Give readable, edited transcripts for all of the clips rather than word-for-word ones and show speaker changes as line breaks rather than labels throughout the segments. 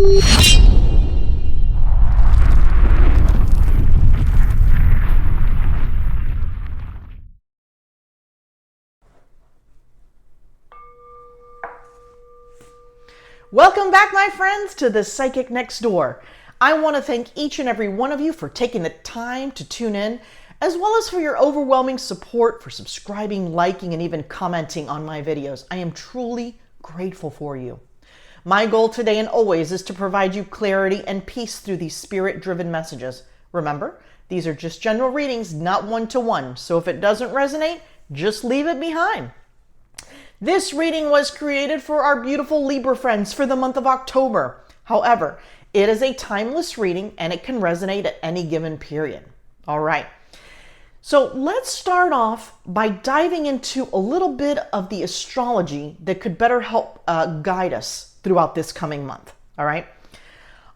Welcome back, my friends, to the Psychic Next Door. I want to thank each and every one of you for taking the time to tune in, as well as for your overwhelming support, for subscribing, liking, and even commenting on my videos. I am truly grateful for you. My goal today and always is to provide you clarity and peace through these spirit-driven messages. Remember, these are just general readings, not one-to-one, so if it doesn't resonate, just leave it behind. This reading was created for our beautiful Libra friends for the month of October. However, it is a timeless reading and it can resonate at any given period. All right. So let's start off by diving into a little bit of the astrology that could better help guide us throughout this coming month. All right.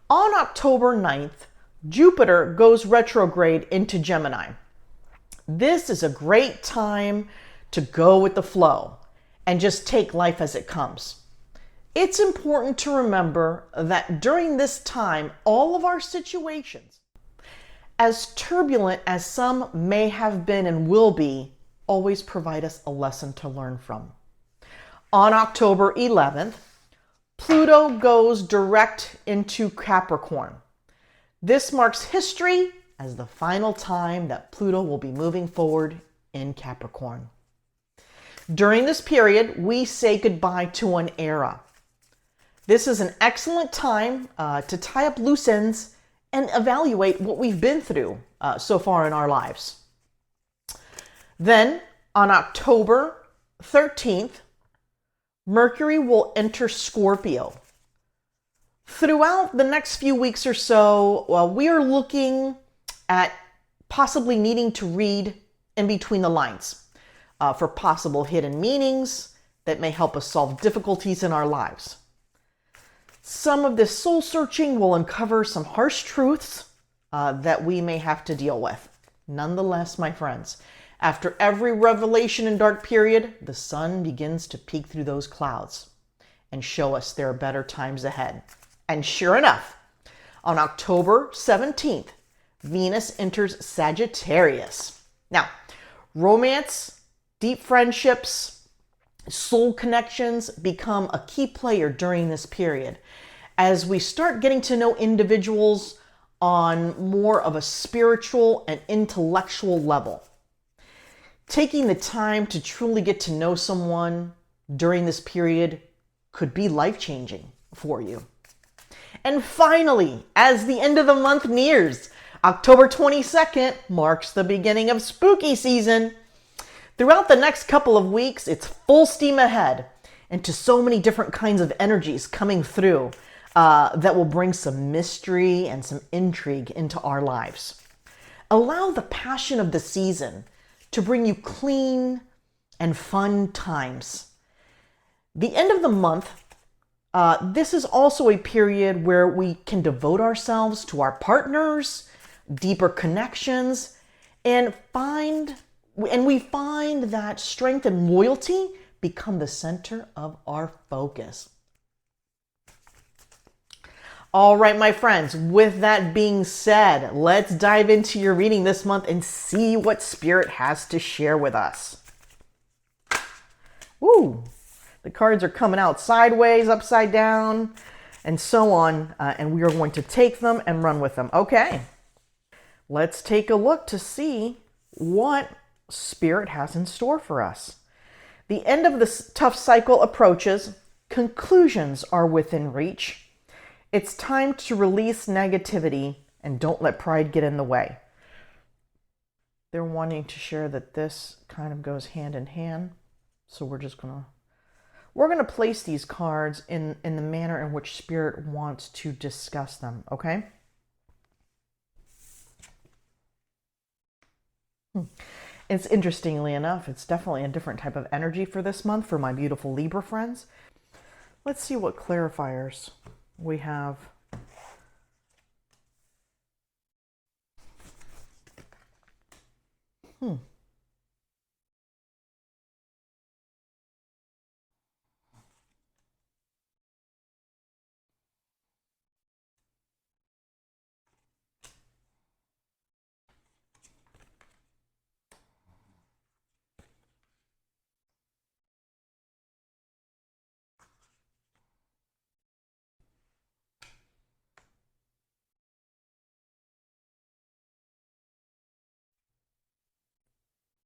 On October 9th, Jupiter goes retrograde into Gemini. This is a great time to go with the flow and just take life as it comes. It's important to remember that during this time, all of our situations, as turbulent as some may have been and will be, always provide us a lesson to learn from. On October 11th, Pluto goes direct into Capricorn. This marks history as the final time that Pluto will be moving forward in Capricorn. During this period, we say goodbye to an era. This is an excellent time to tie up loose ends and evaluate what we've been through so far in our lives. Then, on October 13th, Mercury will enter Scorpio. Throughout the next few weeks or so, we are looking at possibly needing to read in between the lines. For possible hidden meanings that may help us solve difficulties in our lives. Some of this soul searching will uncover some harsh truths that we may have to deal with. Nonetheless, my friends, after every revelation and dark period, the sun begins to peek through those clouds and show us there are better times ahead. And sure enough, on October 17th, Venus enters Sagittarius. Now, romance, deep friendships, soul connections become a key player during this period as we start getting to know individuals on more of a spiritual and intellectual level. Taking the time to truly get to know someone during this period could be life-changing for you. And finally, as the end of the month nears, October 22nd marks the beginning of spooky season. Throughout the next couple of weeks, it's full steam ahead into so many different kinds of energies coming through that will bring some mystery and some intrigue into our lives. Allow the passion of the season to bring you clean and fun times. The end of the month, this is also a period where we can devote ourselves to our partners, deeper connections, and we find that strength and loyalty become the center of our focus. All right, my friends, with that being said, let's dive into your reading this month and see what Spirit has to share with us. Ooh, the cards are coming out sideways, upside down, and so on, and we are going to take them and run with them. Okay, let's take a look to see what Spirit has in store for us. The end of this tough cycle approaches. Conclusions are within reach. It's time to release negativity and don't let pride get in the way. They're wanting to share that this kind of goes hand in hand. So we're going to place these cards in the manner in which Spirit wants to discuss them, okay? It's interestingly enough, it's definitely a different type of energy for this month for my beautiful Libra friends. Let's see what clarifiers we have.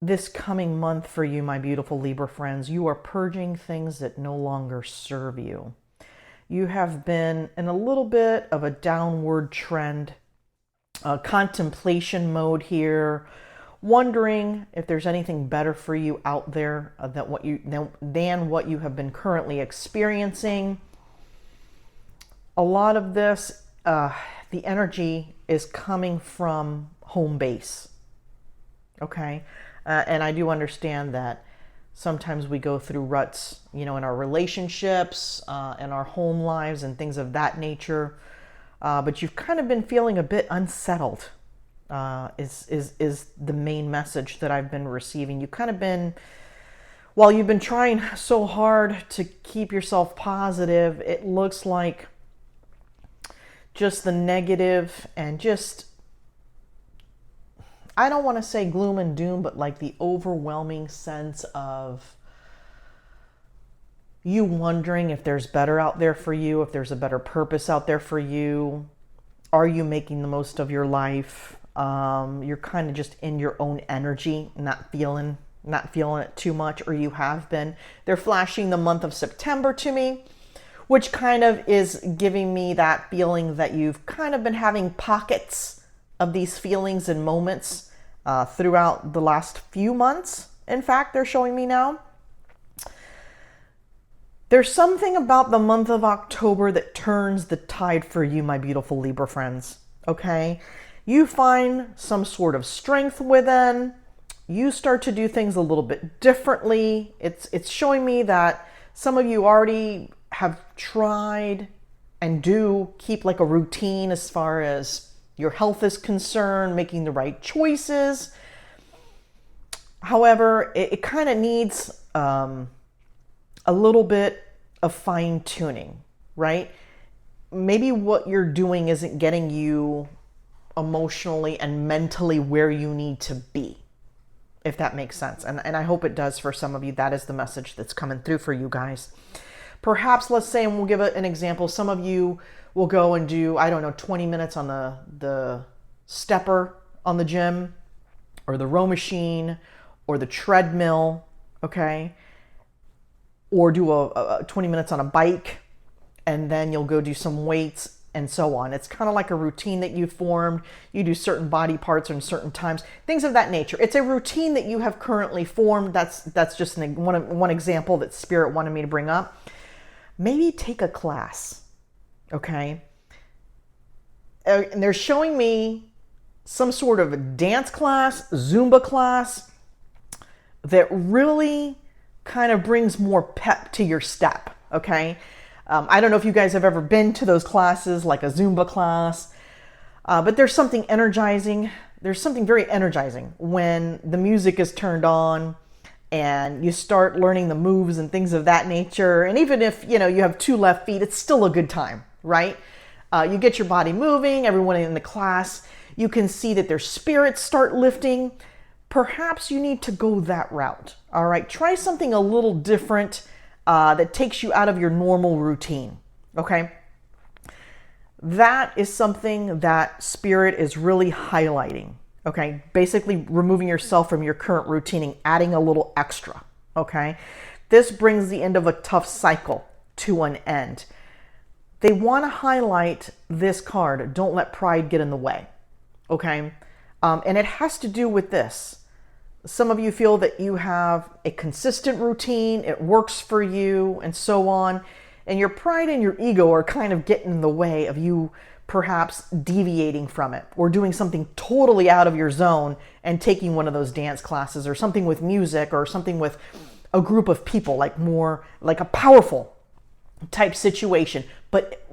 this coming month for you, my beautiful Libra friends, you are purging things that no longer serve you. You have been in a little bit of a downward trend, contemplation mode here, wondering if there's anything better for you out there than what you have been currently experiencing. A lot of this, the energy is coming from home base. Okay, and I do understand that sometimes we go through ruts, in our relationships, in our home lives and things of that nature. But you've kind of been feeling a bit unsettled, is the main message that I've been receiving. You've kind of been, while you've been trying so hard to keep yourself positive, it looks like just the negative and just, I don't want to say gloom and doom, but like the overwhelming sense of you wondering if there's better out there for you, if there's a better purpose out there for you. Are you making the most of your life? You're kind of just in your own energy, not feeling it too much, or you have been. They're flashing the month of September to me, which kind of is giving me that feeling that you've kind of been having pockets of these feelings and moments throughout the last few months. In fact, they're showing me now. There's something about the month of October that turns the tide for you, my beautiful Libra friends, okay? You find some sort of strength within. You start to do things a little bit differently. It's showing me that some of you already have tried and do keep like a routine as far as your health is concerned, making the right choices. However, it kind of needs a little bit of fine tuning, right? Maybe what you're doing isn't getting you emotionally and mentally where you need to be, if that makes sense. And I hope it does for some of you. That is the message that's coming through for you guys. Perhaps, let's say, and we'll give an example, some of you will go and do, 20 minutes on the stepper on the gym, or the row machine, or the treadmill, okay? Or do a 20 minutes on a bike, and then you'll go do some weights and so on. It's kind of like a routine that you've formed. You do certain body parts in certain times, things of that nature. It's a routine that you have currently formed. That's just one example that Spirit wanted me to bring up. Maybe take a class, okay? And they're showing me some sort of a dance class, Zumba class, that really kind of brings more pep to your step, okay? I don't know if you guys have ever been to those classes, like a Zumba class, but there's something energizing. There's something very energizing when the music is turned on and you start learning the moves and things of that nature. And even if, you have 2 left feet, it's still a good time, right? You get your body moving, everyone in the class, you can see that their spirits start lifting. Perhaps you need to go that route, all right? Try something a little different that takes you out of your normal routine, okay? That is something that Spirit is really highlighting, okay? Basically removing yourself from your current routine and adding a little extra, okay? This brings the end of a tough cycle to an end. They want to highlight this card, don't let pride get in the way, okay? And it has to do with this. Some of you feel that you have a consistent routine, it works for you, and so on. And your pride and your ego are kind of getting in the way of you perhaps deviating from it, or doing something totally out of your zone and taking one of those dance classes, or something with music, or something with a group of people, like more like a powerful type situation. But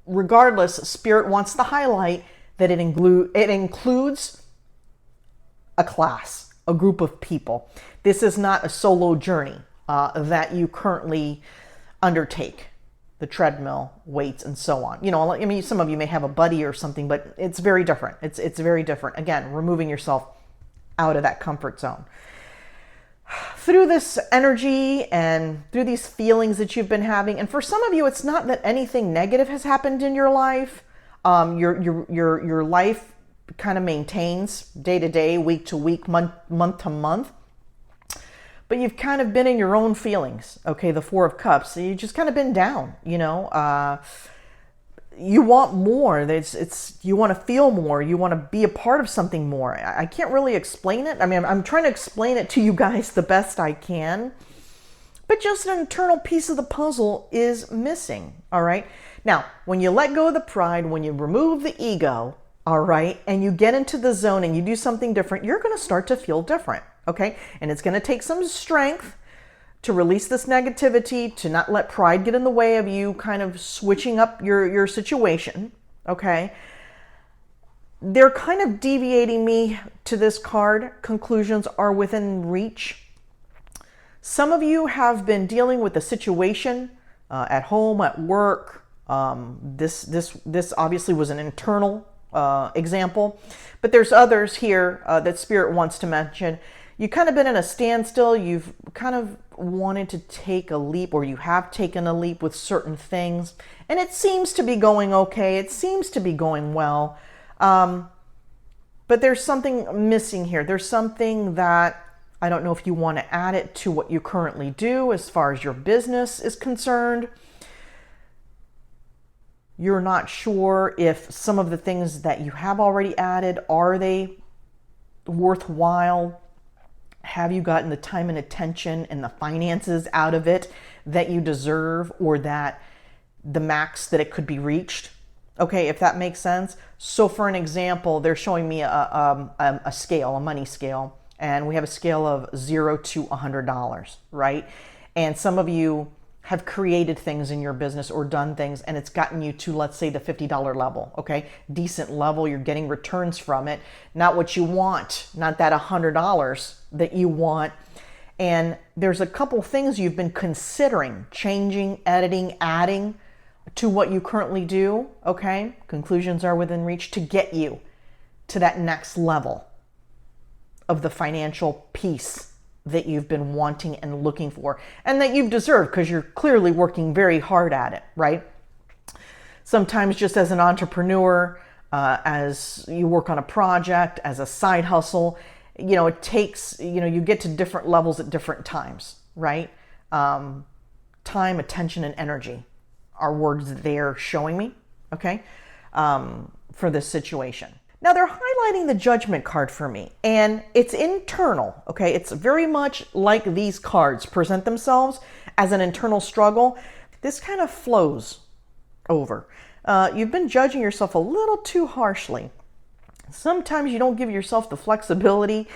regardless, Spirit wants to highlight that it includes a class, a group of people. This is not a solo journey that you currently undertake. The treadmill, weights, and so on. Some of you may have a buddy or something, but it's very different. It's very different. Again, removing yourself out of that comfort zone. Through this energy and through these feelings that you've been having, and for some of you, it's not that anything negative has happened in your life. Your life kind of maintains day to day, week to week, month to month. but you've kind of been in your own feelings. Okay, the Four of Cups. So you've just kind of been down, you know. You want more. You want to feel more. You want to be a part of something more. I can't really explain it. I mean, I'm trying to explain it to you guys the best I can. But just an internal piece of the puzzle is missing, all right? Now, when you let go of the pride, when you remove the ego, all right, and you get into the zone and you do something different, you're going to start to feel different, okay? And it's going to take some strength to release this negativity, to not let pride get in the way of you kind of switching up your situation, okay? They're kind of deviating me to this card. Conclusions are within reach. Some of you have been dealing with a situation at home, at work. This obviously was an internal example, but there's others here that Spirit wants to mention. You've kind of been in a standstill. You've kind of wanted to take a leap, or you have taken a leap with certain things, and it seems to be going okay. It seems to be going well, but there's something missing here. There's something that I don't know if you want to add it to what you currently do as far as your business is concerned. You're not sure if some of the things that you have already added, are they worthwhile? Have you gotten the time and attention and the finances out of it that you deserve, or that the max that it could be reached? Okay, if that makes sense. So for an example, they're showing me a scale, a money scale. And we have a scale of $0 to $100, right? And some of you have created things in your business or done things, and it's gotten you to, let's say, the $50 level, okay? Decent level, you're getting returns from it. Not what you want, not that $100 that you want. And there's a couple things you've been considering, changing, editing, adding to what you currently do, okay? Conclusions are within reach to get you to that next level of the financial peace that you've been wanting and looking for, and that you've deserved because you're clearly working very hard at it, right? Sometimes just as an entrepreneur, as you work on a project, as a side hustle, you know, it takes, you know, you get to different levels at different times, right? Time, attention, and energy are words that they're showing me, okay, for this situation. Now they're highlighting the Judgment card for me, and it's internal, okay? It's very much like these cards present themselves as an internal struggle. This kind of flows over. You've been judging yourself a little too harshly. Sometimes you don't give yourself the flexibility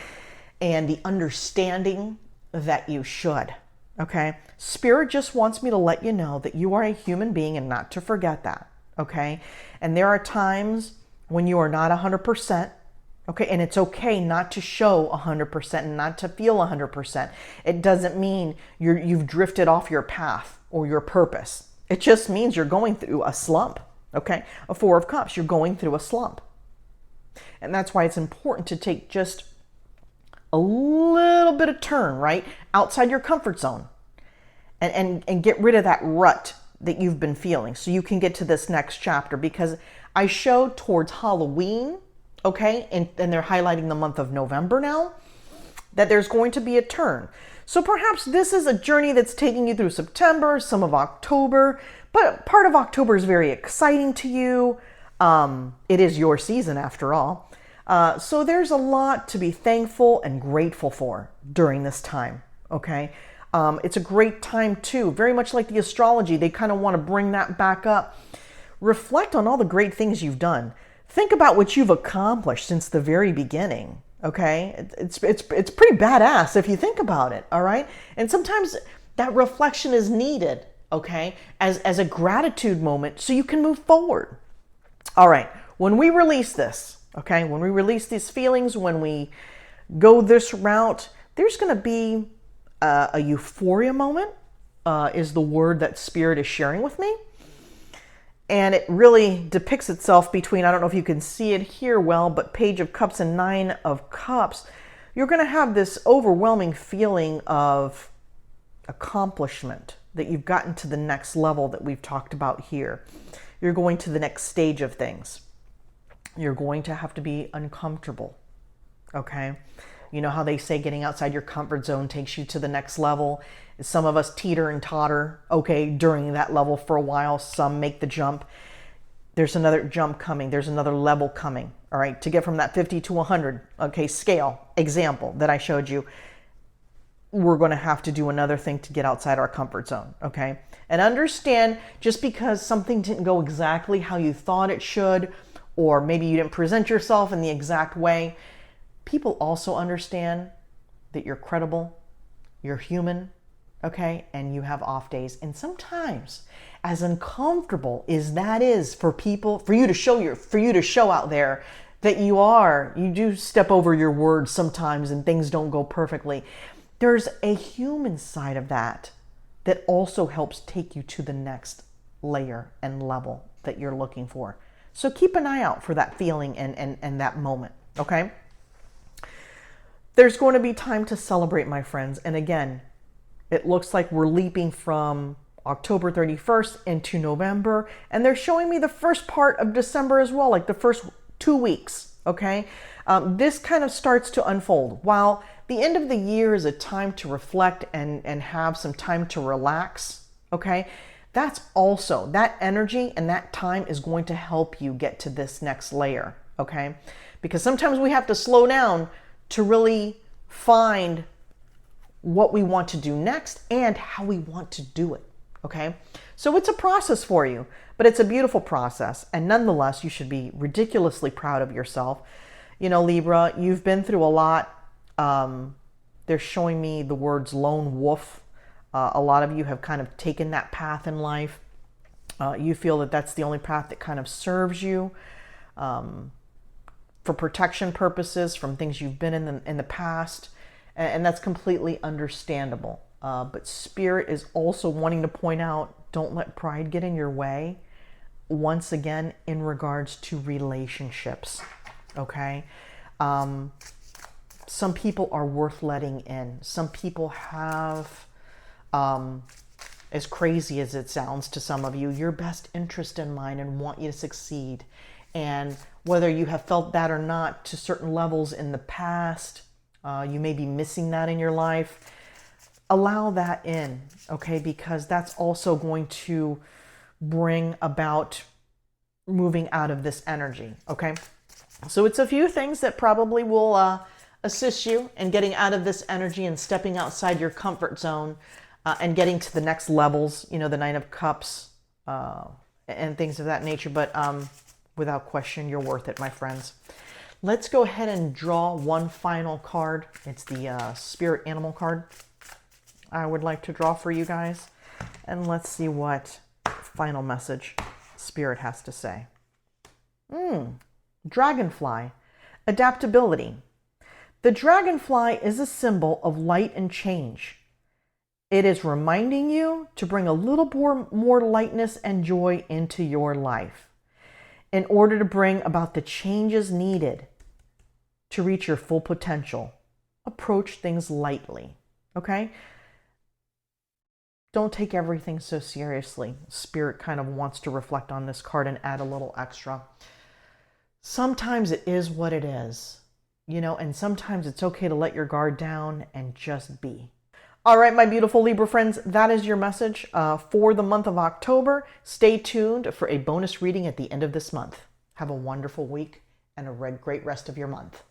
and the understanding that you should, okay? Spirit just wants me to let you know that you are a human being and not to forget that, okay? And there are times when you are not 100%, okay? And it's okay not to show 100% and not to feel 100%. It doesn't mean you've drifted off your path or your purpose. It just means you're going through a slump, okay? A Four of Cups, you're going through a slump. And that's why it's important to take just a little bit of turn, right? Outside your comfort zone and get rid of that rut that you've been feeling so you can get to this next chapter, because I showed towards Halloween, okay, and they're highlighting the month of November now, that there's going to be a turn. So perhaps this is a journey that's taking you through September, some of October, but part of October is very exciting to you. It is your season after all. So there's a lot to be thankful and grateful for during this time, okay? It's a great time too, very much like the astrology. They kind of want to bring that back up. Reflect on all the great things you've done. Think about what you've accomplished since the very beginning, okay? It's pretty badass if you think about it, all right? And sometimes that reflection is needed, okay, as a gratitude moment so you can move forward. All right, when we release this, okay, when we release these feelings, when we go this route, there's going to be a euphoria moment, is the word that Spirit is sharing with me. And it really depicts itself between, I don't know if you can see it here well, but Page of Cups and Nine of Cups. You're going to have this overwhelming feeling of accomplishment, that you've gotten to the next level that we've talked about here. You're going to the next stage of things. You're going to have to be uncomfortable, okay? You know how they say getting outside your comfort zone takes you to the next level. Some of us teeter and totter, okay, during that level for a while. Some make the jump. There's another jump coming. There's another level coming, all right, to get from that 50 to 100, okay, scale, example that I showed you. We're going to have to do another thing to get outside our comfort zone, okay? And understand, just because something didn't go exactly how you thought it should, or maybe you didn't present yourself in the exact way, people also understand that you're credible, you're human, okay, and you have off days. And sometimes, as uncomfortable as that is for people, for you to show out there that you do step over your words sometimes and things don't go perfectly. There's a human side of that that also helps take you to the next layer and level that you're looking for. So keep an eye out for that feeling and that moment, okay? There's going to be time to celebrate, my friends. And again, it looks like we're leaping from October 31st into November. And they're showing me the first part of December as well, like the first 2 weeks, okay? This kind of starts to unfold. While the end of the year is a time to reflect and have some time to relax, okay? That's also, that energy and that time is going to help you get to this next layer, okay? Because sometimes we have to slow down to really find what we want to do next and how we want to do it, okay? So it's a process for you, but it's a beautiful process. And nonetheless, you should be ridiculously proud of yourself. You know, Libra, you've been through a lot. They're showing me the words lone wolf. A lot of you have kind of taken that path in life. You feel that that's the only path that kind of serves you for protection purposes from things you've been in the past. And that's completely understandable. But Spirit is also wanting to point out, don't let pride get in your way. Once again, in regards to relationships, okay? Some people are worth letting in. Some people have, as crazy as it sounds to some of you, your best interest in mind and want you to succeed. And whether you have felt that or not to certain levels in the past, you may be missing that in your life. Allow that in, okay? Because that's also going to bring about moving out of this energy, okay? So it's a few things that probably will assist you in getting out of this energy and stepping outside your comfort zone and getting to the next levels, you know, the Nine of Cups and things of that nature. But without question, you're worth it, my friends. Let's go ahead and draw one final card. It's the Spirit Animal card I would like to draw for you guys. And let's see what final message Spirit has to say. Dragonfly, adaptability. The dragonfly is a symbol of light and change. It is reminding you to bring a little more lightness and joy into your life in order to bring about the changes needed to reach your full potential. Approach things lightly, okay? Don't take everything so seriously. Spirit kind of wants to reflect on this card and add a little extra. Sometimes it is what it is, you know, and sometimes it's okay to let your guard down and just be. All right, my beautiful Libra friends, that is your message for the month of October. Stay tuned for a bonus reading at the end of this month. Have a wonderful week and a great rest of your month.